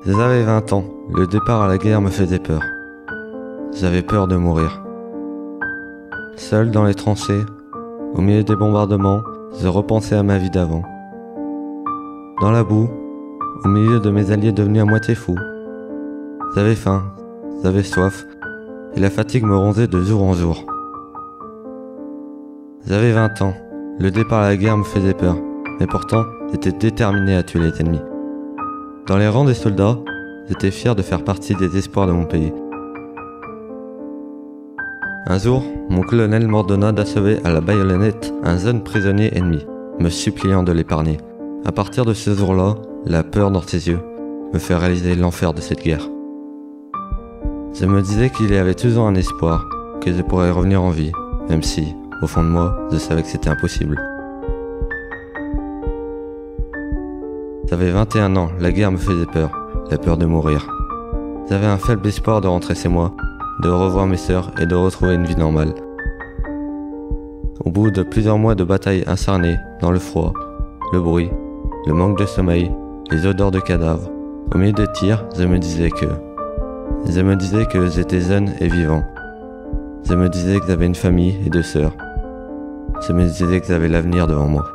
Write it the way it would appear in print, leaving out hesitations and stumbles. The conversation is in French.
J'avais 20 ans, le départ à la guerre me faisait peur. J'avais peur de mourir. Seul dans les tranchées, au milieu des bombardements, je repensais à ma vie d'avant. Dans la boue, au milieu de mes alliés devenus à moitié fous. J'avais faim, j'avais soif, et la fatigue me rongeait de jour en jour. J'avais 20 ans, le départ à la guerre me faisait peur, mais pourtant, j'étais déterminé à tuer les ennemis. Dans les rangs des soldats, j'étais fier de faire partie des espoirs de mon pays. Un jour, mon colonel m'ordonna d'achever à la baïonnette un jeune prisonnier ennemi, me suppliant de l'épargner. À partir de ce jour-là, la peur dans ses yeux me fait réaliser l'enfer de cette guerre. Je me disais qu'il y avait toujours un espoir, que je pourrais revenir en vie, même si, au fond de moi, je savais que c'était impossible. J'avais 21 ans, la guerre me faisait peur, la peur de mourir. J'avais un faible espoir de rentrer chez moi, de revoir mes sœurs et de retrouver une vie normale. Au bout de plusieurs mois de bataille acharnée, dans le froid, le bruit, le manque de sommeil, les odeurs de cadavres, au milieu des tirs, je me disais que j'étais jeune et vivant. Je me disais que j'avais une famille et deux sœurs. Je me disais que j'avais l'avenir devant moi.